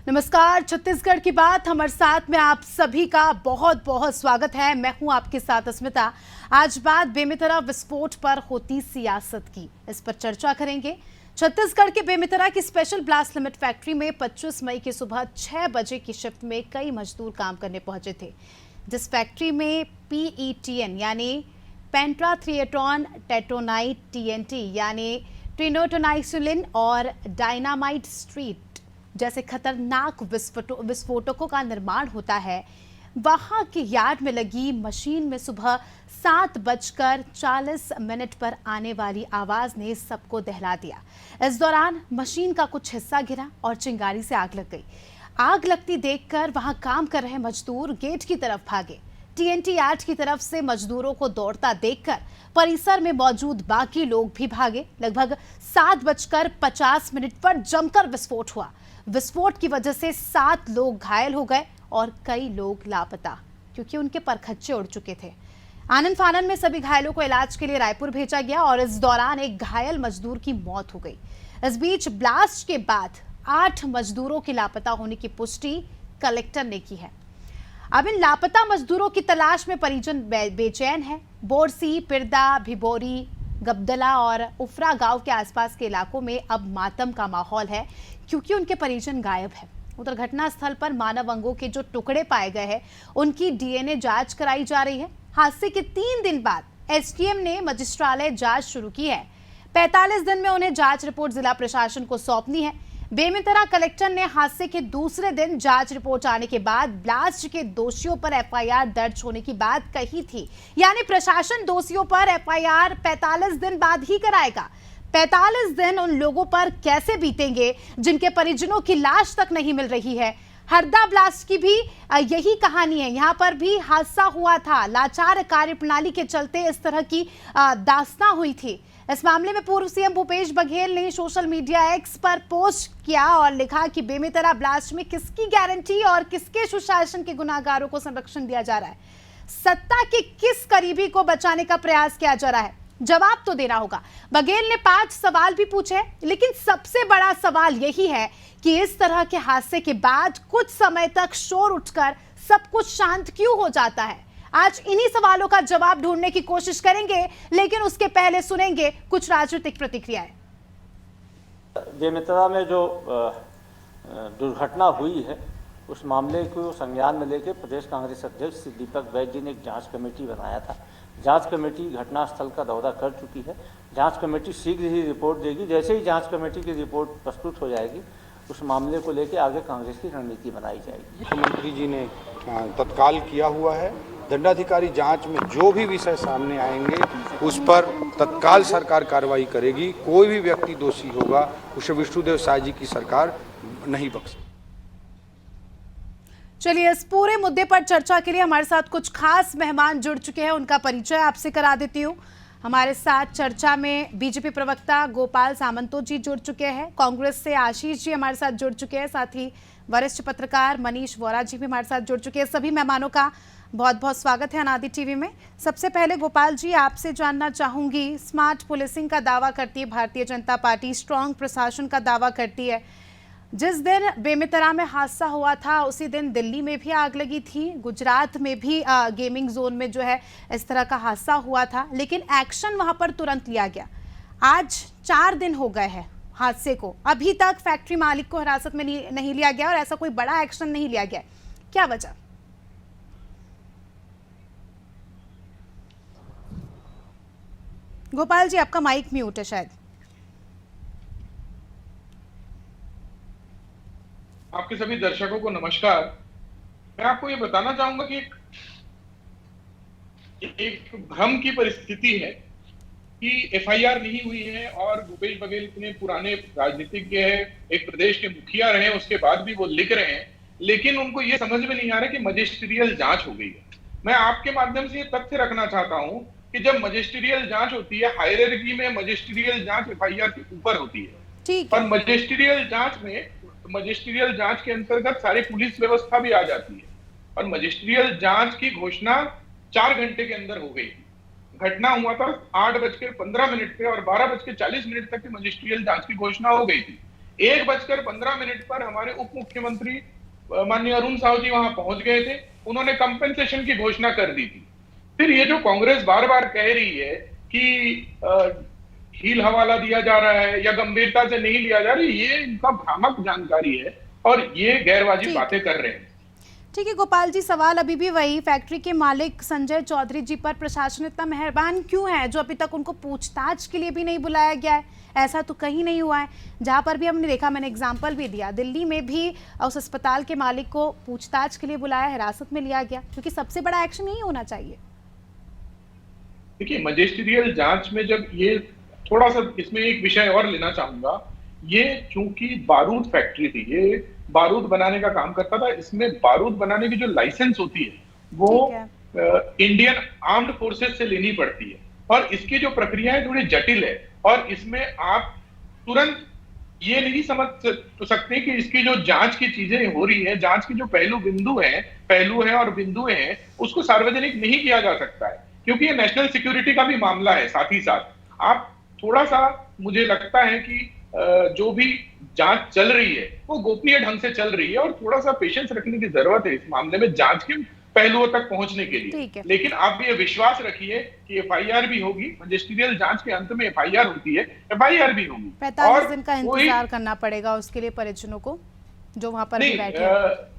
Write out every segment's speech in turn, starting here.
नमस्कार, छत्तीसगढ़ की बात हमारे साथ में आप सभी का बहुत बहुत स्वागत है। मैं हूं आपके साथ अस्मिता। आज बात बेमेतरा विस्फोट पर होती सियासत की, इस पर चर्चा करेंगे। छत्तीसगढ़ के बेमेतरा की स्पेशल ब्लास्ट लिमिट फैक्ट्री में 25 मई की सुबह 6 बजे की शिफ्ट में कई मजदूर काम करने पहुंचे थे, जिस फैक्ट्री में PETN यानी पेंट्राथ्रिएटॉन टेट्रोनाइट TNT यानी ट्रिनोटोनाइसिलिन और डायनामाइट स्ट्रीट जैसे खतरनाक विस्फोटकों का निर्माण होता है, वहां के यार्ड में लगी मशीन में सुबह 7:40 पर आने वाली आवाज ने सबको दहला दिया। इस दौरान मशीन का कुछ हिस्सा गिरा और चिंगारी से आग लग गई। आग लगती देखकर वहां काम कर रहे मजदूर गेट की तरफ भागे। TNT यार्ड की तरफ से मजदूरों को दौड़ता देखकर परिसर में मौजूद बाकी लोग भी भागे। लगभग 7:50 पर जमकर विस्फोट हुआ। विस्फोट की वजह से 7 लोग घायल हो गए और कई लोग लापता, क्योंकि उनके परखच्चे उड़ चुके थे। आनन फानन में सभी घायलों को इलाज के लिए रायपुर भेजा गया और इस दौरान एक घायल मजदूर की मौत हो गई। इस बीच ब्लास्ट के बाद 8 मजदूरों के लापता होने की पुष्टि कलेक्टर ने की है। अब इन लापता मजदूरों की तलाश में परिजन बेचैन है। बोरसी, पिरदा, भिबोरी, गबदला और उफरा गांव के आसपास के इलाकों में अब मातम का माहौल है, क्योंकि उनके परिजन गायब हैं। उधर घटना स्थल पर मानव अंगों के जो टुकड़े पाए गए हैं, उनकी DNA जांच कराई जा रही है। हादसे के 3 दिन बाद SDM ने मजिस्ट्रालय जांच शुरू की है। 45 दिन में उन्हें जांच रिपोर्ट जिला प्रशासन को सौंपनी है। बेमेतरा कलेक्टर ने हादसे के दूसरे दिन जांच रिपोर्ट आने के बाद ब्लास्ट के दोषियों पर FIR दर्ज होने की बात कही थी, यानी प्रशासन दोषियों पर FIR 45 दिन बाद ही कराएगा। 45 दिन उन लोगों पर कैसे बीतेंगे जिनके परिजनों की लाश तक नहीं मिल रही है। हरदा ब्लास्ट की भी यही कहानी है। यहां पर भी हादसा हुआ था, लाचार कार्यप्रणाली के चलते इस तरह की दास्तां हुई थी। इस मामले में पूर्व CM भूपेश बघेल ने सोशल मीडिया X पर पोस्ट किया और लिखा कि बेमेतरा ब्लास्ट में किसकी गारंटी और किसके सुशासन के गुनाहगारों को संरक्षण दिया जा रहा है। सत्ता के किस करीबी को बचाने का प्रयास किया जा रहा है, जवाब तो देना होगा। बघेल ने 5 सवाल भी पूछे, लेकिन सबसे बड़ा सवाल यही है कि इस तरह के हादसे के बाद कुछ समय तक शोर उठकर सब कुछ शांत क्यों हो जाता है। आज इन्हीं सवालों का जवाब ढूंढने की कोशिश करेंगे, लेकिन उसके पहले सुनेंगे कुछ राजनीतिक प्रतिक्रियाएं। बेमेतरा में जो दुर्घटना हुई है, उस मामले को संज्ञान में लेकर प्रदेश कांग्रेस अध्यक्ष श्री दीपक बैज जी ने एक जांच कमेटी बनाया था। जांच कमेटी घटनास्थल का दौरा कर चुकी है। जांच कमेटी शीघ्र ही रिपोर्ट देगी। जैसे ही जांच कमेटी की रिपोर्ट प्रस्तुत हो जाएगी, उस मामले को लेकर आगे कांग्रेस की रणनीति बनाई जाएगी। मुख्यमंत्री जी ने तत्काल किया हुआ है। दंडाधिकारी जांच में जो भी विषय सामने आएंगे उस पर तत्काल सरकार कार्रवाई करेगी। कोई भी व्यक्ति दोषी होगा उसे विष्णुदेव साय जी की सरकार नहीं बख्शेगी। चलिए, इस पूरे मुद्दे पर चर्चा के लिए हमारे साथ कुछ खास मेहमान जुड़ चुके हैं, उनका परिचय आपसे करा देती हूँ। हमारे साथ चर्चा में बीजेपी प्रवक्ता गोपाल सामंतो जी जुड़ चुके हैं, कांग्रेस से आशीष जी हमारे साथ जुड़ चुके हैं, साथ ही वरिष्ठ पत्रकार मनीष वोरा जी भी हमारे साथ जुड़ चुके हैं। सभी मेहमानों का बहुत बहुत स्वागत है अनादि टीवी में। सबसे पहले गोपाल जी, आपसे जानना चाहूंगी, स्मार्ट पुलिसिंग का दावा करती है भारतीय जनता पार्टी, स्ट्रांग प्रशासन का दावा करती है। जिस दिन बेमेतरा में हादसा हुआ था, उसी दिन दिल्ली में भी आग लगी थी, गुजरात में भी गेमिंग जोन में जो है इस तरह का हादसा हुआ था, लेकिन एक्शन वहां पर तुरंत लिया गया। आज 4 दिन हो गए हैं हादसे को, अभी तक फैक्ट्री मालिक को हिरासत में नहीं लिया गया और ऐसा कोई बड़ा एक्शन नहीं लिया गया, क्या वजह? गोपाल जी, आपका माइक म्यूट है शायद। आपके सभी दर्शकों को नमस्कार। मैं आपको ये बताना चाहूंगा कि एक भ्रम की परिस्थिति है कि FIR नहीं हुई है और भूपेश बघेल इतने पुराने राजनीतिज्ञ है, एक प्रदेश के मुखिया रहे, उसके बाद भी वो लिख रहे हैं, लेकिन उनको ये समझ में नहीं आ रहा कि मजिस्ट्रियल जांच हो गई है। मैं आपके माध्यम से ये तथ्य रखना चाहता हूं कि जब मजिस्ट्रियल जांच होती है, हायरार्की में मजिस्ट्रियल जांच FIR के ऊपर होती है, और मजिस्ट्रियल जांच के अंतर्गत सारी पुलिस व्यवस्था भी आ जाती है, और मजिस्ट्रियल जांच की घोषणा 4 घंटे के अंदर हो गई। घटना हुआ था 8:15 पे और 12:40 तक की मजिस्ट्रियल जांच की घोषणा हो गई थी। 1:15 पर हमारे उप मुख्यमंत्री माननीय अरुण साहु जी वहां पहुंच गए थे, उन्होंने कंपेंसेशन की घोषणा कर दी थी। फिर ये जो कांग्रेस बार बार कह रही है कि हील हवाला दिया जा रहा है या गंभीरता से नहीं लिया जा रहा है, ये इनका भ्रामक जानकारी है और ये गैरवाजिब बातें कर रहे हैं। ठीक है गोपाल जी, सवाल अभी भी वही, फैक्ट्री के मालिक संजय चौधरी जी पर प्रशासन इतना मेहरबान क्यों है जो अभी तक उनको पूछताछ के लिए भी नहीं बुलाया गया है? ऐसा तो कहीं नहीं हुआ है। जहां पर भी हमने देखा, मैंने एग्जांपल भी दिया, दिल्ली में भी उस अस्पताल के मालिक को पूछताछ के लिए बुलाया, हिरासत में लिया गया, क्योंकि सबसे बड़ा एक्शन यही होना चाहिए। देखिए, मजिस्ट्रियल जांच में जब ये थोड़ा सा इसमें एक विषय और लेना चाहूंगा, ये चूंकि बारूद फैक्ट्री थी, ये बारूद बनाने का काम करता था, इसमें बारूद बनाने की जो लाइसेंस होती है वो इंडियन आर्म्ड फोर्सेस से लेनी पड़ती है और इसकी जो प्रक्रिया है थोड़ी जटिल है और इसमें आप तुरंत ये नहीं समझ सकते कि इसकी जो जांच की चीजें हो रही है, जांच के जो पहलू है और बिंदु हैं, उसको सार्वजनिक नहीं किया जा सकता है क्योंकि ये नेशनल सिक्योरिटी का भी मामला है। साथ ही साथ आप थोड़ा सा, मुझे लगता है कि जो भी जांच चल रही है वो गोपनीय ढंग से चल रही है और थोड़ा सा पेशेंस रखने की जरूरत है इस मामले में जांच के पहलुओं तक पहुंचने के लिए। लेकिन आप ये विश्वास रखिए कि एफआईआर भी होगी, मजिस्ट्रियल जांच के अंत में एफआईआर होती है, एफआईआर भी होगी। 45 दिन का इंतजार करना पड़ेगा उसके लिए परिजनों को जो वहां पर भी बैठे हैं।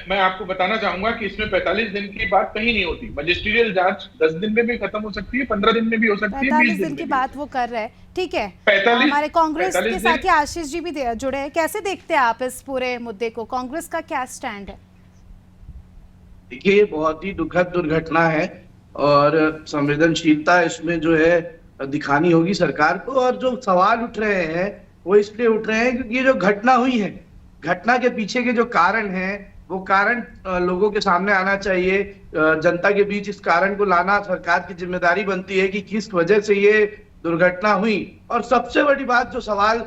मैं आपको बताना चाहूंगा कि इसमें 45 दिन की बात कहीं नहीं होती। मजिस्ट्रियल जांच 10 दिन में भी खत्म हो सकती है, 15 दिन में भी हो सकती है, 45 दिन की बात वो कर रहे हैं। ठीक है, हमारे कांग्रेस के साथी आशीष जी भी जुड़े हैं। कैसे देखते हैं आप इस पूरे मुद्दे को, कांग्रेस का क्या स्टैंड है? देखिए, ये बहुत ही दुखद दुर्घटना है और संवेदनशीलता इसमें जो है दिखानी होगी सरकार को। और जो सवाल उठ रहे हैं वो इसलिए उठ रहे हैं क्योंकि ये जो घटना हुई है, घटना के पीछे के जो कारण है वो कारण लोगों के सामने आना चाहिए। जनता के बीच इस कारण को लाना सरकार की जिम्मेदारी बनती है कि किस वजह से ये दुर्घटना हुई। और सबसे बड़ी बात जो सवाल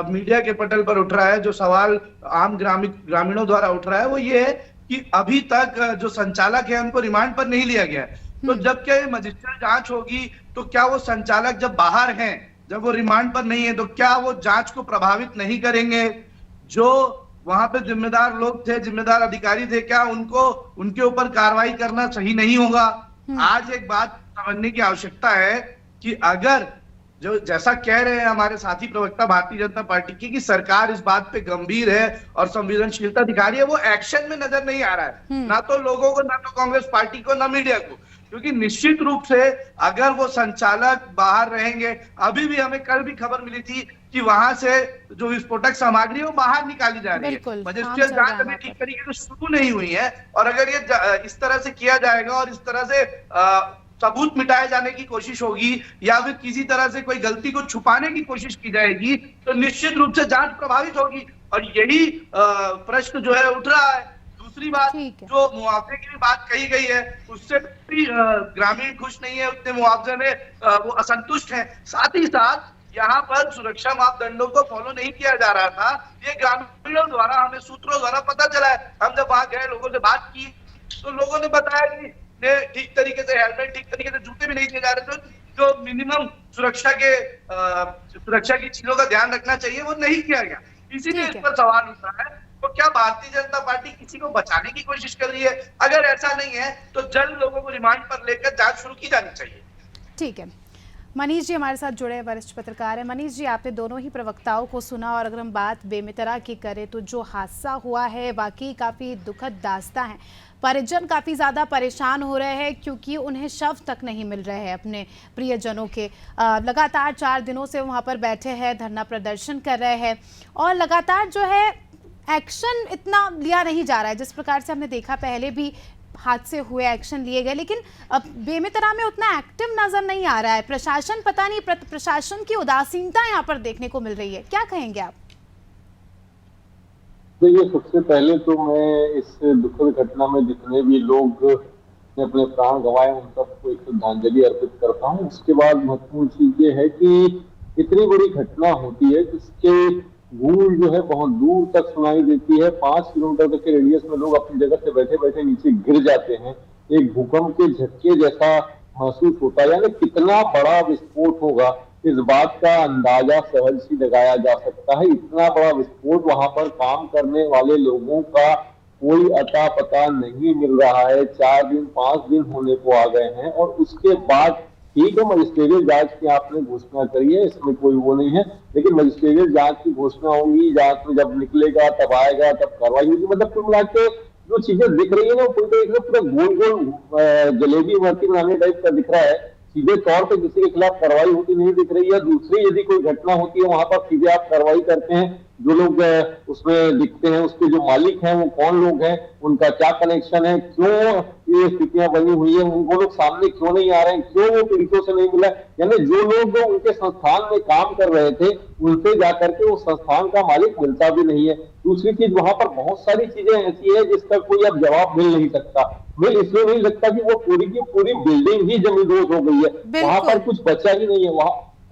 मीडिया के पटल पर उठ रहा है, जो सवाल आम ग्रामीणों द्वारा उठ रहा है, वो ये है कि अभी तक जो संचालक है उनको रिमांड पर नहीं लिया गया है। तो जब क्या ये मजिस्ट्रियल जांच होगी तो क्या वो संचालक जब बाहर हैं, जब वो रिमांड पर नहीं है, तो क्या वो जांच को प्रभावित नहीं करेंगे? जो वहां पे जिम्मेदार लोग थे, जिम्मेदार अधिकारी थे, क्या उनके ऊपर कार्रवाई करना सही नहीं होगा? आज एक बात समझने की आवश्यकता है कि अगर जो जैसा कह रहे हैं हमारे साथी प्रवक्ता भारतीय जनता पार्टी की कि सरकार इस बात पे गंभीर है और संवेदनशीलता दिखा रही है, वो एक्शन में नजर नहीं आ रहा है, ना तो लोगों को, ना तो कांग्रेस पार्टी को, ना मीडिया को। क्योंकि निश्चित रूप से अगर वो संचालक बाहर रहेंगे, अभी भी हमें कल भी खबर मिली थी कि वहां से जो विस्फोटक सामग्री है वो बाहर निकाली जा रही है। मजिस्ट्रियल जांच अभी ठीक तरीके से शुरू नहीं हुई है और अगर ये इस तरह से किया जाएगा और इस तरह से सबूत मिटाए जाने की कोशिश होगी या फिर किसी तरह से कोई गलती को छुपाने की कोशिश की जाएगी तो निश्चित रूप से जांच प्रभावित होगी और यही प्रश्न जो है उठ रहा है। दूसरी बात, जो मुआवजे की भी बात कही गई है, उससे भी ग्रामीण खुश नहीं है, उतने मुआवजे में वो असंतुष्ट है। साथ ही साथ यहाँ पर सुरक्षा मापदंडों को फॉलो नहीं किया जा रहा था, ये ग्रामीणों द्वारा, हमें सूत्रों द्वारा पता चला है। हम जब वहां गए, लोगों से बात की तो लोगों ने बताया कि ठीक तरीके से हेलमेट, ठीक तरीके से जूते भी नहीं दिए जा रहे थे। जो मिनिमम सुरक्षा की चीजों का ध्यान रखना चाहिए वो नहीं किया गया, इसीलिए इस पर सवाल उठ रहा है। तो क्या भारतीय जनता पार्टी किसी को बचाने की कोशिश कर रही है? अगर ऐसा नहीं है तो जल्द लोगों को रिमांड पर लेकर जांच शुरू की जानी चाहिए। ठीक है, मनीष जी हमारे साथ जुड़े वरिष्ठ पत्रकार हैं। मनीष जी, आपने दोनों ही प्रवक्ताओं को सुना और अगर हम बात बेमितरा की करें तो जो हादसा हुआ है वाकई काफ़ी दुखद दास्तां है। परिजन काफ़ी ज़्यादा परेशान हो रहे हैं क्योंकि उन्हें शव तक नहीं मिल रहे हैं अपने प्रियजनों के। लगातार 4 दिनों से वहाँ पर बैठे हैं, धरना प्रदर्शन कर रहे हैं और लगातार जो है एक्शन इतना लिया नहीं जा रहा है। जिस प्रकार से हमने देखा पहले भी हादसे हुए, एक्शन लिए गए, लेकिन अब बेमितरा में उतना एक्टिव नजर नहीं आ रहा है प्रशासन। पता नहीं, प्रशासन की उदासीनता यहाँ पर देखने को मिल रही है। क्या कहेंगे आप? देखिए, सबसे पहले तो मैं इस दुखद घटना में जितने भी लोग ने अपने प्राण गंवाए उन सबको एक श्रद्धांजलि अर्पित करता हूँ। उसके बाद महत्वपूर्ण चीज ये है कि इतनी बड़ी घटना होती है जिसके गूंज जो है बहुत दूर तक सुनाई देती है। 5 किलोमीटर तक के रेडियस में लोग अपनी जगह से बैठे बैठे नीचे गिर जाते हैं। एक भूकंप के झटके जैसा महसूस होता है, यानी कितना बड़ा विस्फोट होगा इस बात का अंदाजा सहज ही लगाया जा सकता है। इतना बड़ा विस्फोट, वहां पर काम करने वाले लोगों का कोई अता पता नहीं मिल रहा है। 4 दिन 5 दिन होने को आ गए हैं और उसके बाद ठीक है, मजिस्ट्रेरियल जांच की आपने घोषणा करी है, इसमें कोई वो नहीं है, लेकिन मजिस्ट्रेरियल जांच की घोषणा होगी, जांच में जब निकलेगा तब आएगा, तब कार्रवाई होगी। मतलब कुल मिला के जो चीजें दिख रही है ना, वो पूरा गोल गोल जलेबी इमरती बनाने टाइप का दिख रहा है। सीधे तौर पे किसी के खिलाफ कार्रवाई होती नहीं दिख रही है। दूसरी यदि कोई घटना होती है वहां पर सीधे आप कार्रवाई करते हैं, जो लोग उसमें दिखते हैं उसके जो मालिक हैं वो कौन लोग हैं, उनका क्या कनेक्शन है, क्यों ये स्थितियां बनी हुई है, वो लोग सामने क्यों नहीं आ रहे हैं, क्यों वो पीड़ितों से नहीं मिला। यानी जो लोग उनके संस्थान में काम कर रहे थे उनसे जाकर के वो संस्थान का मालिक मिलता भी नहीं है। दूसरी चीज, वहां पर बहुत सारी चीजें ऐसी है जिसका कोई अब जवाब मिल नहीं सकता। मिल इसलिए नहीं सकता कि वो पूरी की पूरी बिल्डिंग ही जमींदोज हो गई है, वहां पर कुछ बचा ही नहीं है।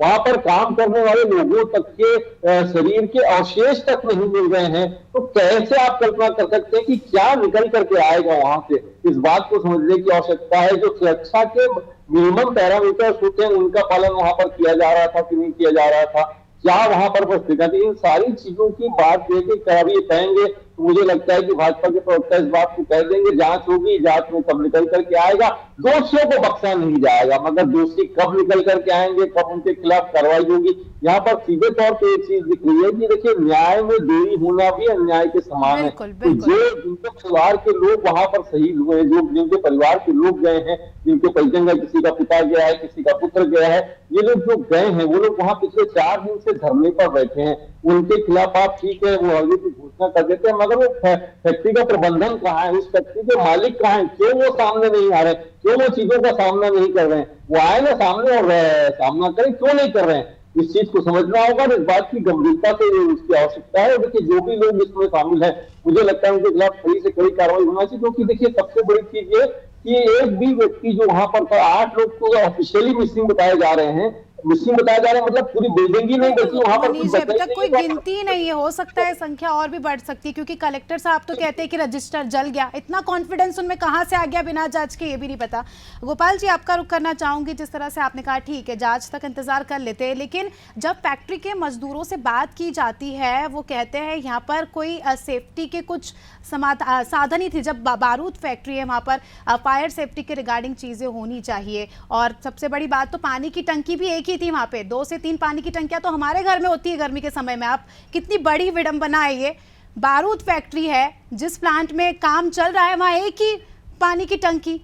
वहां पर काम करने वाले लोगों तक के शरीर के अवशेष तक नहीं मिल रहे हैं। तो कैसे आप कल्पना कर सकते हैं कि क्या निकल करके आएगा वहां से? इस बात को समझने की आवश्यकता है। जो सुरक्षा के मिनिमम पैरामीटर्स होते हैं उनका पालन वहां पर किया जा रहा था कि नहीं किया जा रहा था, क्या वहां पर उपस्थित है, इन सारी चीजों की बात लेके कभी ये कहेंगे तो मुझे लगता है कि भाजपा के प्रवक्ता इस बात को कह देंगे, जांच होगी, जांच में कब निकल करके आएगा, दोषियों को बख्शा नहीं जाएगा। मगर दोषी कब निकल करके आएंगे, कब उनके खिलाफ कार्रवाई होगी, यहाँ पर सीधे तौर पर एक चीज दिख रही है कि देखिए, न्याय में देरी होना भी अन्याय के समान है। तो जो जिनके परिवार के लोग वहां पर शहीद हुए हैं, जो जिनके परिवार के लोग गए हैं, जिनके परिजन, किसी का पिता गया है, किसी का पुत्र गया है, ये लोग जो गए हैं वो लोग वहां पिछले 4 दिन से धरने पर बैठे हैं। उनके खिलाफ आप ठीक है वो आगे की घोषणा कर देते हैं, मगर वो फैक्ट्री का प्रबंधन कहाँ है, उस फैक्ट्री के मालिक कहाँ है, क्यों वो सामने नहीं आ रहे, क्यों वो चीजों का सामना नहीं कर रहे हैं? वो आए ना सामने और सामना करें, क्यों नहीं कर रहे हैं? इस चीज को समझना होगा, इस बात की गंभीरता से उसकी आवश्यकता है। देखिए, जो भी लोग इसमें शामिल है, मुझे लगता है उनके खिलाफ कड़ी से कड़ी कार्रवाई होना चाहिए। क्योंकि देखिए, सबसे बड़ी चीज ये कि एक भी व्यक्ति जो वहां पर था, 8 लोग को ऑफिशियली मिसिंग बताए जा रहे हैं, मतलब पूरी बिल्डिंग ही नहीं बची वहां पर। अभी तक कोई गिनती नहीं है, हो सकता है संख्या और भी बढ़ सकती है, क्योंकि कलेक्टर साहब तो कहते हैं कि रजिस्टर जल गया। इतना कॉन्फिडेंस उनमें कहां से आ गया बिना जांच के, ये भी नहीं पता। गोपाल जी, आपका रुख करना चाहूंगी। जिस तरह से आपने कहा ठीक है, जांच तक इंतजार कर लेते हैं, लेकिन जब फैक्ट्री के मजदूरों से बात की जाती है, वो कहते हैं यहाँ पर कोई सेफ्टी के कुछ साधन ही थे। जब बारूद फैक्ट्री है वहाँ पर फायर सेफ्टी के रिगार्डिंग चीज़ें होनी चाहिए। और सबसे बड़ी बात तो पानी की टंकी भी एक ही थी वहाँ पे। 2 से 3 पानी की टंकियाँ तो हमारे घर में होती है गर्मी के समय में। आप कितनी बड़ी विडंबना है ये। बारूद फैक्ट्री है, जिस प्लांट में काम चल रहा है वहाँ एक ही पानी की टंकी।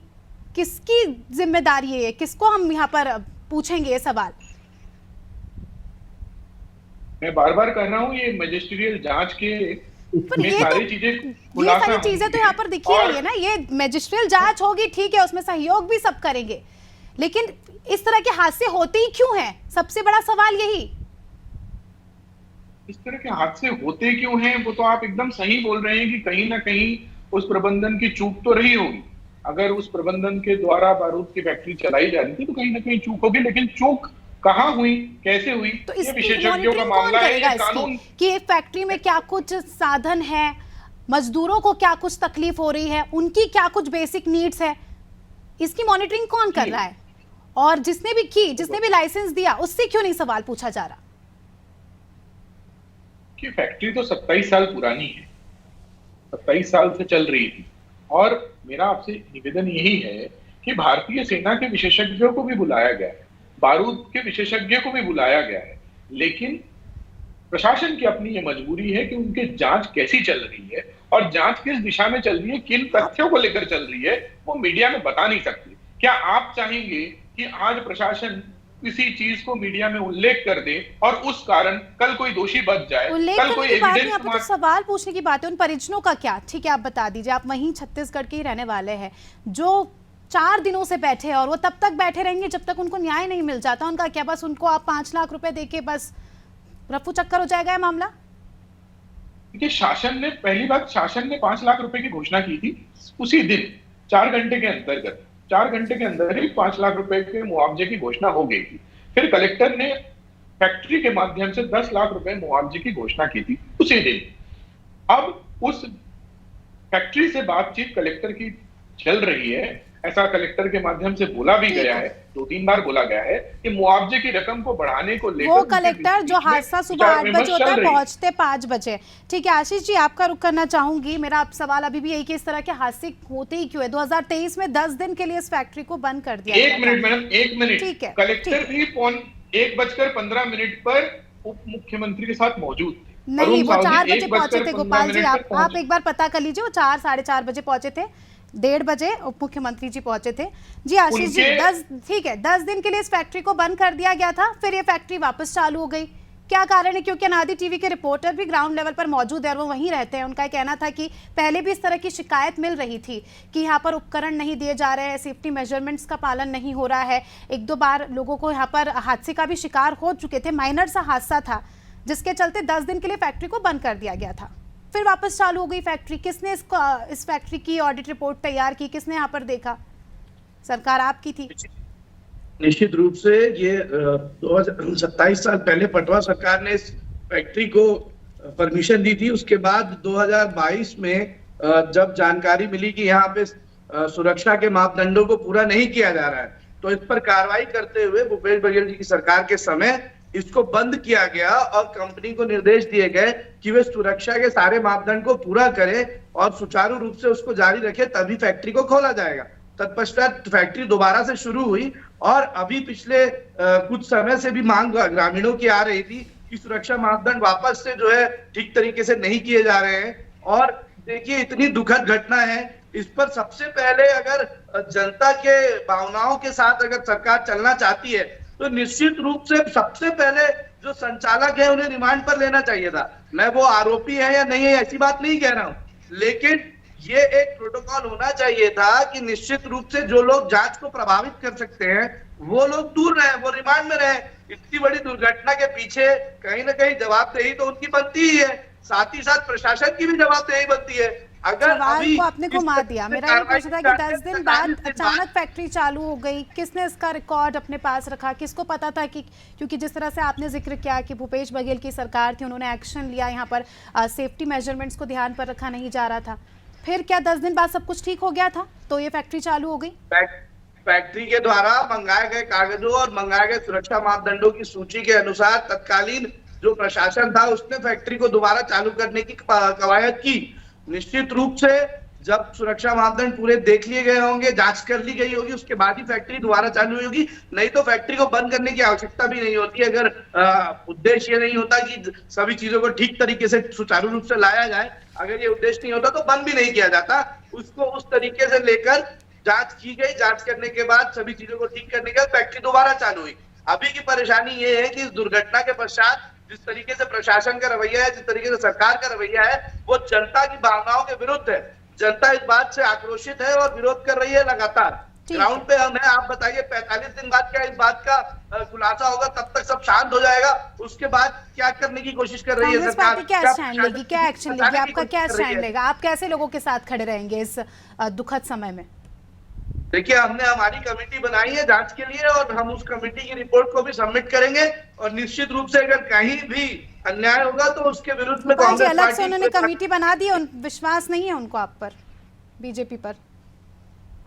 किसकी जिम्मेदारी है ये? किसको हम यहाँ पर पूछेंगे ये सवाल? मैं बार बार कह रहा हूँ, ये मजिस्ट्रियल जांच के ये सारी चीजें तो यहाँ पर दिख ही रही है ना। ये मजिस्ट्रियल जांच होगी, ठीक है, उसमें सहयोग भी सब करेंगे, लेकिन इस तरह के हादसे होते ही क्यों हैं? सबसे बड़ा सवाल यही। इस तरह के हादसे होते क्यों हैं? वो तो आप एकदम सही बोल रहे हैं कि कहीं ना कहीं उस प्रबंधन की चूक तो रही होगी। अगर उस प्रबंधन के द्वारा बारूद की फैक्ट्री चलाई जा रही थी तो कहीं ना कहीं चूक होगी, लेकिन चूक कहाँ हुई, कैसे हुई, तो ये विशेषज्ञों का मामला है। ये कानून कि एक फैक्ट्री में क्या कुछ साधन है, मजदूरों को क्या कुछ तकलीफ हो रही है, उनकी क्या कुछ बेसिक नीड्स है, इसकी मॉनिटरिंग कौन कर रहा है? और जिसने भी लाइसेंस दिया उससे क्यों नहीं सवाल पूछा जा रहा? कि फैक्ट्री तो 27 साल पुरानी है, 27 साल से चल रही थी। और मेरा आपसे निवेदन यही है कि भारतीय सेना के विशेषज्ञों को भी बुलाया गया है, बारूद के विशेषज्ञ को भी बुलाया गया है, लेकिन प्रशासन की अपनी ये मजबूरी है कि उनकी जांच कैसी चल रही है और जांच किस दिशा में चल रही है, किन तथ्यों को लेकर चल रही है, वो मीडिया में बता नहीं सकती। क्या आप चाहेंगे कि आज प्रशासन किसी चीज को मीडिया में उल्लेख कर दे और उस कारण कल कोई दोषी बच जाए? कल कोई एविडेंस तो सवाल पूछने की बात है। उन परिजनों का क्या? ठीक है, आप बता दीजिए, आप वहीं छत्तीसगढ़ के ही रहने वाले हैं, जो 4 दिनों से बैठे हैं और वो तब तक बैठे रहेंगे जब तक उनको न्याय नहीं मिल जाता। उनका क्या बस उनको आप 5 लाख रुपए देके बस रफू चक्कर हो जाएगा ये मामला? देखिए, शासन ने पहली बात, शासन ने 5 लाख रुपए की घोषणा की थी उसी दिन, 4 घंटे के अंतर्गत, 4 घंटे के अंदर ही 5 लाख रुपए के मुआवजे की घोषणा हो गई थी। फिर कलेक्टर ने फैक्ट्री के माध्यम से 10 लाख रुपए मुआवजे की घोषणा की थी उसी दिन। अब उस फैक्ट्री से बातचीत कलेक्टर की चल रही है ऐसा कलेक्टर के माध्यम से बोला भी गया है, 2-3 बार बोला गया है कि मुआवजे की रकम को बढ़ाने को लेकर वो कलेक्टर जो हादसा सुबह 8 बजे होता है पहुंचते 5 बजे। ठीक है आशीष जी, आपका रुख करना चाहूंगी। मेरा आप सवाल अभी भी यही कि इस तरह के हादसे होते ही क्यों है? 2023 में 10 दिन के लिए इस फैक्ट्री को बंद कर दिया गया। 1 मिनट मैडम, 1 मिनट। ठीक है, कलेक्टर भी 1:15 पर उप मुख्यमंत्री के साथ मौजूद थे। नहीं, वो 4 बजे पहुंचे थे गोपाल जी। आप एक बार पता कर लीजिए, वो 4 साढ़े 4 बजे पहुंचे थे, 1:30 बजे उप मुख्यमंत्री जी पहुंचे थे। जी आशीष जी, 10 दिन के लिए इस फैक्ट्री को बंद कर दिया गया था, फिर ये फैक्ट्री वापस चालू हो गई। क्या कारण है? क्योंकि अनादि टीवी के रिपोर्टर भी ग्राउंड लेवल पर मौजूद है और वो वहीं रहते हैं। उनका कहना था कि पहले भी इस तरह की शिकायत मिल रही थी कि यहाँ पर उपकरण नहीं दिए जा रहे हैं, सेफ्टी मेजरमेंट्स का पालन नहीं हो रहा है। 1-2 बार लोगों को यहाँ पर हादसे का भी शिकार हो चुके थे। माइनर सा हादसा था जिसके चलते 10 दिन के लिए फैक्ट्री को बंद कर दिया गया था, फिर वापस चालू हो गई फैक्ट्री। किसने इस फैक्ट्री की ऑडिट रिपोर्ट तैयार की? किसने यहाँ पर देखा? सरकार आपकी थी। निश्चित रूप से ये 27 साल पहले पटवा सरकार ने इस फैक्ट्री को परमिशन दी थी। उसके बाद 2022 में जब जानकारी मिली कि यहाँ पे सुरक्षा के मापदंडों को पूरा नहीं किया जा रहा है, तो इस पर कार्रवाई करते हुए भूपेश बघेल जी की सरकार के समय इसको बंद किया गया और कंपनी को निर्देश दिए गए कि वे सुरक्षा के सारे मापदंड को पूरा करें और सुचारू रूप से उसको जारी रखे, तभी फैक्ट्री को खोला जाएगा। तत्पश्चात फैक्ट्री दोबारा से शुरू हुई और अभी पिछले कुछ समय से भी मांग ग्रामीणों की आ रही थी कि सुरक्षा मापदंड वापस से जो है ठीक तरीके से नहीं किए जा रहे हैं। और देखिए, इतनी दुखद घटना है, इस पर सबसे पहले अगर जनता के भावनाओं के साथ अगर सरकार चलना चाहती है तो निश्चित रूप से सबसे पहले जो संचालक है उन्हें रिमांड पर लेना चाहिए था। मैं वो आरोपी है या नहीं है ऐसी बात नहीं कह रहा हूं, लेकिन ये एक प्रोटोकॉल होना चाहिए था कि निश्चित रूप से जो लोग जांच को प्रभावित कर सकते हैं वो लोग दूर रहे, वो रिमांड में रहे। इतनी बड़ी दुर्घटना के पीछे कहीं ना कहीं जवाबदेही तो उनकी बनती ही है, साथ ही साथ प्रशासन की भी जवाबदेही बनती है। अगर सवाल को आपने घुमा दिया। मेरा ये प्रश्न था कि 10 दिन बाद अचानक फैक्ट्री चालू हो गई, किसने इसका रिकॉर्ड अपने पास रखा? किसको पता था कि, क्योंकि जिस तरह से आपने जिक्र किया कि भूपेश बघेल की सरकार थी, उन्होंने एक्शन लिया, यहाँ पर सेफ्टी मेजरमेंट्स को ध्यान पर रखा नहीं जा रहा था, फिर क्या 10 दिन बाद सब कुछ ठीक हो गया था तो ये फैक्ट्री चालू हो गई? फैक्ट्री के द्वारा मंगाए गए कागजों और मंगाए गए सुरक्षा मापदंडों की सूची के अनुसार तत्कालीन जो प्रशासन था उसने फैक्ट्री को दोबारा चालू करने की कवायद की। निश्चित रूप से जब सुरक्षा मापदंड पूरे देख लिए गए होंगे, जांच कर ली गई होगी, उसके बाद ही फैक्ट्री दोबारा चालू हुई होगी। नहीं तो फैक्ट्री को बंद करने की आवश्यकता भी नहीं होती अगर उद्देश्य ये नहीं होता कि सभी चीजों को ठीक तरीके से सुचारू रूप से लाया जाए। अगर ये उद्देश्य नहीं होता तो बंद भी नहीं किया जाता। उसको उस तरीके से लेकर जांच की गई, जांच करने के बाद सभी चीजों को ठीक करने के बाद फैक्ट्री दोबारा चालू हुई। अभी की परेशानी ये है कि इस दुर्घटना के पश्चात जिस तरीके से प्रशासन का रवैया है, जिस तरीके से सरकार का रवैया है, वो जनता की भावनाओं के विरुद्ध है। जनता इस बात से आक्रोशित है और विरोध कर रही है लगातार। ग्राउंड पे हम है, आप बताइए 45 दिन बाद क्या इस बात का खुलासा होगा? तब तक सब शांत हो जाएगा, उसके बाद क्या करने की कोशिश कर रही है सरकार? क्या स्टैंड लेगी, क्या एक्शन लेगी, आपका क्या स्टैंड लेगा? आप कैसे लोगों के साथ खड़े रहेंगे इस दुखद समय में? देखिए, हमने हमारी कमेटी बनाई है जांच के लिए और हम उस कमेटी की रिपोर्ट को भी सबमिट करेंगे और निश्चित रूप से अगर कहीं भी अन्याय होगा तो उसके विरुद्ध में कांग्रेस अलग से उन्होंने कमेटी बना दी, विश्वास नहीं है उनको आप पर, बीजेपी पर?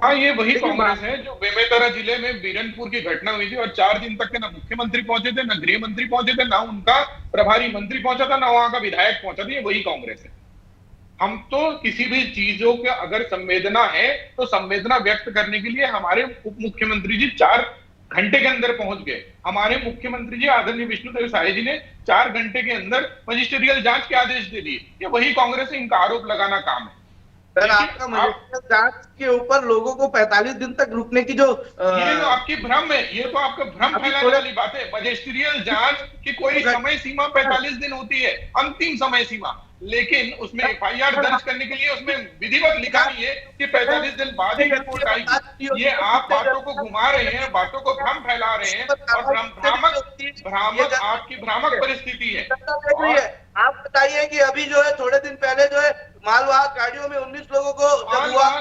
हाँ, ये वही कांग्रेस है जो बेमेतरा जिले में बीरनपुर की घटना हुई थी और 4 दिन तक के ना मुख्यमंत्री पहुंचे थे, ना गृह मंत्री पहुंचे थे, ना उनका प्रभारी मंत्री पहुंचा था, ना वहां का विधायक पहुंचा था। ये वही कांग्रेस है। हम तो किसी भी चीजों के अगर संवेदना है तो संवेदना व्यक्त करने के लिए हमारे उप मुख्यमंत्री जी 4 घंटे के अंदर पहुंच गए। हमारे मुख्यमंत्री जी आदरणीय विष्णुदेव साय जी ने 4 घंटे के अंदर मजिस्ट्रियल जांच के आदेश दे दिए। ये वही कांग्रेस है, इनका आरोप लगाना काम है। सर, आपका मजिस्ट्रियल जांच के ऊपर लोगों को 45 दिन तक रुकने की जो ये तो आपकी भ्रम है, ये तो आपका भ्रम फैलाने वाली बात है। मजिस्ट्रियल जांच की कोई समय सीमा 45 दिन होती है, अंतिम समय सीमा, लेकिन उसमें एफआईआर दर्ज करने के लिए उसमें विधिवत लिखा नहीं है कि 45 दिन बाद ही रिपोर्ट आएगी। ये आप बातों को घुमा रहे हैं, बातों को भ्रम फैला रहे हैं और भ्रामक आपकी भ्रामक परिस्थिति है। आप बताइए कि अभी जो है थोड़े दिन पहले जो है मालवाहक गाड़ियों में 19 लोगों को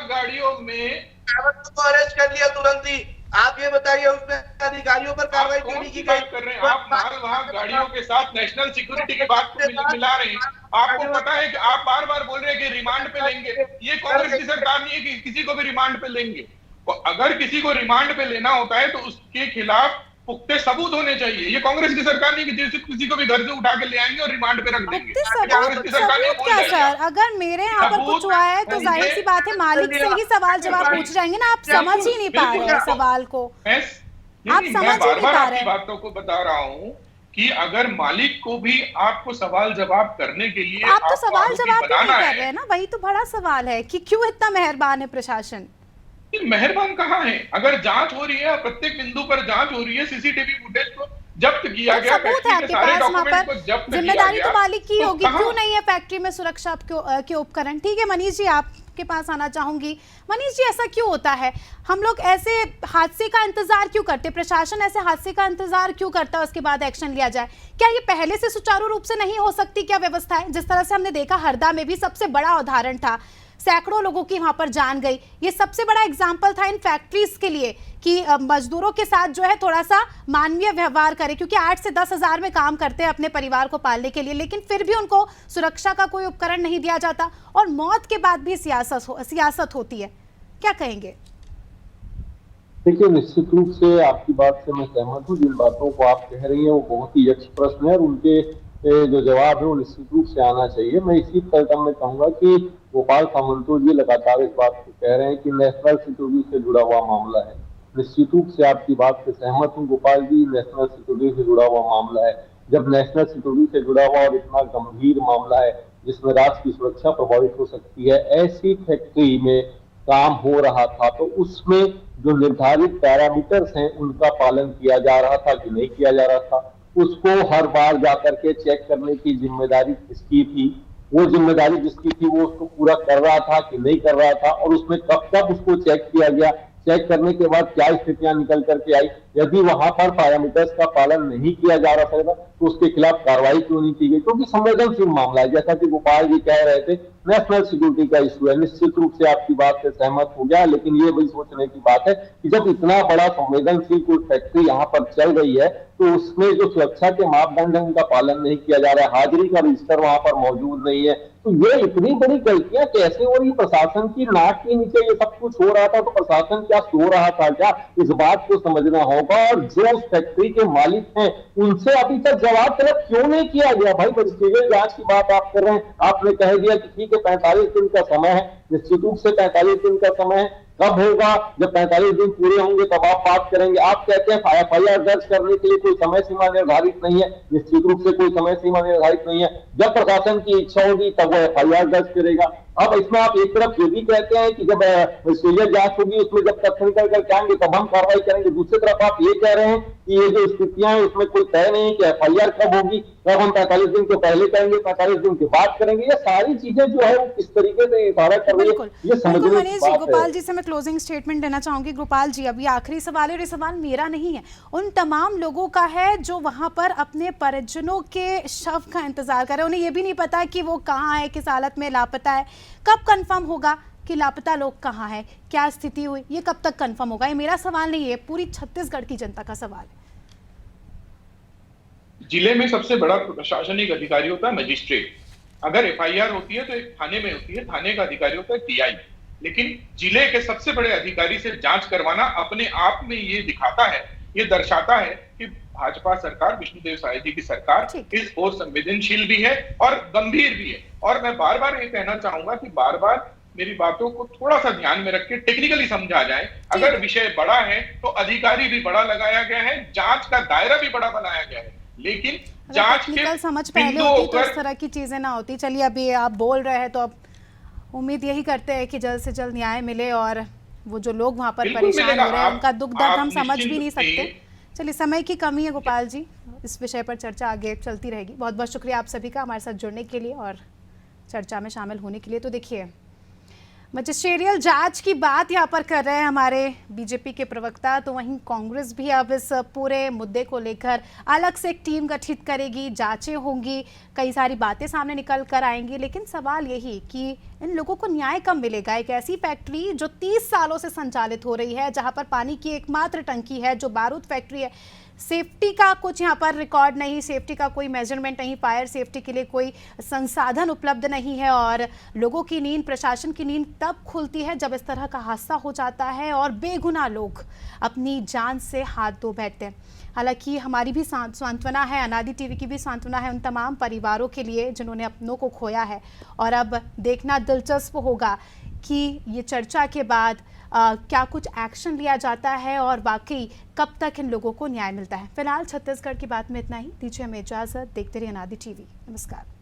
गाड़ियों में अरेस्ट कर लिया तुरंत ही। आप ये बताइए उसमें अधिकारियों पर कार्रवाई क्यों नहीं की गई? कर रहे हैं आप मालवाहक गाड़ियों के साथ नेशनल सिक्योरिटी की बात को मिला रहे हैं। आपको पता है कि आप बार बार बोल रहे हैं कि रिमांड पे लेंगे। ये कांग्रेस की सरकार नहीं है कि किसी को भी रिमांड पे लेंगे। अगर किसी को रिमांड पे लेना होता है तो उसके खिलाफ पुख्ते सबूत होने चाहिए। ये कांग्रेस की सरकार नहीं कि जैसे किसी को भी घर से उठा के ले आएंगे और रिमांड पे रख देंगे। कांग्रेस की सरकार नहीं सबूत क्या सर? अगर मेरे यहाँ पर कुछ हुआ है तो जाहिर सी बात है मालिक से ही सवाल जवाब पूछ जाएंगे ना। आप समझ ही नहीं पा रहे हैं सवाल को, आप समझ ही नहीं पा रहे हैं। बातों को बता रहा हूँ कि अगर मालिक को भी आपको सवाल जवाब करने के लिए आप तो सवाल जवाब ही नहीं कर रहे हैं ना, वही तो बड़ा सवाल है कि क्यों इतना मेहरबान है प्रशासन। मेहरबान कहाँ है? अगर जांच हो रही है, प्रत्येक बिंदु पर जांच हो रही है, सीसीटीवी फुटेज को जब्त किया गया, सबूत है आपके पास, वहाँ पर जिम्मेदारी तो मालिक की होगी, क्यों नहीं है फैक्ट्री में सुरक्षा के उपकरण? ठीक है मनीष जी, आपके पास आना चाहूंगी। मनीष जी, ऐसा क्यों होता है? हम लोग ऐसे हादसे का इंतजार क्यों करते? प्रशासन ऐसे हादसे का इंतजार क्यों करता है उसके बाद एक्शन लिया जाए? क्या ये पहले से सुचारू रूप से नहीं हो सकती क्या व्यवस्था है? जिस तरह से हमने देखा हरदा में भी सबसे बड़ा उदाहरण था, सैकड़ों लोगों की वहां पर जान गई। ये सबसे बड़ा एग्जाम्पल था इन फैक्ट्रीज के लिए कि मजदूरों के साथ जो है थोड़ा सा मानवीय व्यवहार करें, क्योंकि 8 से 10 हज़ार में काम करते हैं अपने परिवार को पालने के लिए, लेकिन फिर भी उनको सुरक्षा का कोई उपकरण नहीं दिया जाता और मौत के बाद भी सियासत होती है। क्या कहेंगे? देखिए, निश्चित रूप से आपकी बात से मैं सहमत हूँ। जिन बातों को आप कह रही हैं वो बहुत ही यक्ष प्रश्न है और उनके जो जवाब है वो निश्चित रूप से आना चाहिए। मैं इसी तरह में कहूंगा कि गोपाल सामंतों जी लगातार इस बात को कह रहे हैं कि नेशनल सिक्योरिटी से जुड़ा हुआ मामला है। निश्चित रूप से आपकी बात से सहमत हूँ गोपाल जी, नेशनल सिक्योरिटी से जुड़ा हुआ मामला है। जब नेशनल सिक्योरिटी से जुड़ा हुआ और इतना गंभीर मामला है जिसमें राष्ट्र की सुरक्षा प्रभावित हो सकती है, ऐसी फैक्ट्री में काम हो रहा था तो उसमें जो निर्धारित पैरामीटर्स हैं उनका पालन किया जा रहा था कि नहीं किया जा रहा था, उसको हर बार जाकर के चेक करने की जिम्मेदारी किसकी थी? वो जिम्मेदारी जिसकी थी वो उसको पूरा कर रहा था कि नहीं कर रहा था, और उसमें कब तक उसको चेक किया गया, चेक करने के बाद क्या स्थितियां निकल करके आई, यदि वहां पर पैरामीटर्स का पालन नहीं किया जा रहा था तो उसके खिलाफ कार्रवाई क्यों नहीं की गई? क्योंकि संवेदनशील मामला है, जैसा कि गोपाल जी कह रहे थे, नेशनल सिक्योरिटी का इशू है। निश्चित रूप से आपकी बात से सहमत हो गया, लेकिन ये भी सोचने की बात है कि जब इतना बड़ा संवेदनशील कोई फैक्ट्री यहाँ पर चल रही है तो उसमें जो सुरक्षा के मापदंड है उनका पालन नहीं किया जा रहा है, हाजिरी का रजिस्टर वहां पर मौजूद नहीं है, तो ये इतनी बड़ी गलतियां कैसे हो रही? प्रशासन की नाक के नीचे ये सब कुछ हो रहा था तो प्रशासन क्या सो रहा था क्या? इस बात को समझना होगा। और जो उस फैक्ट्री के मालिक हैं उनसे अभी तक जवाब तलब क्यों नहीं किया गया? भाई, मजिस्ट्रेट जांच की बात आप कर रहे हैं, आपने कह दिया कि ठीक है 45 दिन का समय है, निश्चित रूप से 45 दिन का समय है, कब होगा? जब 45 दिन पूरे होंगे तब आप बात करेंगे। आप कहते हैं FIR दर्ज करने के लिए कोई समय सीमा निर्धारित नहीं है, निश्चित रूप से कोई समय सीमा निर्धारित नहीं है। जब प्रशासन की इच्छा होगी तब वो FIR दर्ज करेगा। अब इसमें आप एक तरफ ये भी कहते हैं कि जब सीरियस जांच होगी उसमें जब तथ्य निकल करके आएंगे तब हम कार्रवाई करेंगे, दूसरी तरफ आप ये कह रहे हैं कि ये जो स्थितियां हैं उसमें कोई तय नहीं है कि FIR कब होगी, कब हम 45 दिन के पहले करेंगे, 45 दिन के बाद करेंगे। ये सारी चीजें जो है वो किस तरीके से इशारा कर रही है, ये समझने की बात है। गोपाल जी से मैं क्लोजिंग स्टेटमेंट देना चाहूंगी। गोपाल जी, अभी आखिरी सवाल है और ये सवाल मेरा नहीं है, उन तमाम लोगों का है जो वहां पर अपने परिजनों के शव का इंतजार कर रहे हैं। उन्हें ये भी नहीं पता कि वो कहाँ है, किस हालत में लापता है। कब कंफर्म होगा कि लापता लोग कहाँ हैं, क्या स्थिति हुई, ये कब तक कंफर्म होगा? ये मेरा सवाल नहीं है, पूरी छत्तीसगढ़ की जनता का सवाल है। जिले में सबसे बड़ा प्रशासनिक अधिकारी होता है मजिस्ट्रेट। अगर FIR होती है तो एक थाने में होती है, थाने का अधिकारी होता है TI, लेकिन जिले के सबसे बड़े अधिकारी से जांच करवाना अपने आप में ये दिखाता है, ये दर्शाता है कि भाजपा सरकार, विष्णुदेव साय जी की सरकार इस ओर संवेदनशील भी है और गंभीर भी है। और मैं बार बार ये कहना चाहूंगा कि बार बार मेरी बातों को थोड़ा सा ध्यान में रख के टेक्निकली समझा जाए। अगर विषय बड़ा है तो अधिकारी भी बड़ा लगाया गया है, जांच का दायरा भी बड़ा बनाया गया है, लेकिन जांच के समझ पहले होती तो इस तरह की चीजें ना होती। चलिए, अभी आप बोल रहे हैं तो अब उम्मीद यही करते हैं कि जल्द से जल्द न्याय मिले और वो जो लोग वहां पर परेशान हो रहे हैं उनका दुख दर्द हम समझ भी नहीं सकते। चलिए, समय की कमी है गोपाल जी, इस विषय पर चर्चा आगे चलती रहेगी। बहुत बहुत शुक्रिया आप सभी का हमारे साथ जुड़ने के लिए और चर्चा में शामिल होने के लिए। तो देखिए, मजिस्ट्रियल जांच की बात यहाँ पर कर रहे हैं हमारे बीजेपी के प्रवक्ता, तो वहीं कांग्रेस भी अब इस पूरे मुद्दे को लेकर अलग से एक टीम गठित करेगी, जांचें होंगी, कई सारी बातें सामने निकल कर आएंगी। लेकिन सवाल यही कि इन लोगों को न्याय कब मिलेगा? एक ऐसी फैक्ट्री जो 30 सालों से संचालित हो रही है, जहां पर पानी की एकमात्र टंकी है, जो बारूद फैक्ट्री है, सेफ्टी का कुछ यहाँ पर रिकॉर्ड नहीं, सेफ्टी का कोई मेजरमेंट नहीं, फायर सेफ्टी के लिए कोई संसाधन उपलब्ध नहीं है और लोगों की नींद, प्रशासन की नींद तब खुलती है जब इस तरह का हादसा हो जाता है और बेगुनाह लोग अपनी जान से हाथ धो बैठते हैं। हालांकि हमारी भी सांत्वना है, अनादि टीवी की भी सांत्वना है उन तमाम परिवारों के लिए जिन्होंने अपनों को खोया है। और अब देखना दिलचस्प होगा कि ये चर्चा के बाद क्या कुछ एक्शन लिया जाता है और वाकई कब तक इन लोगों को न्याय मिलता है। फिलहाल छत्तीसगढ़ की बात में इतना ही। दीजिए हमें इजाजत, देखते रहिए अनादि टीवी। नमस्कार।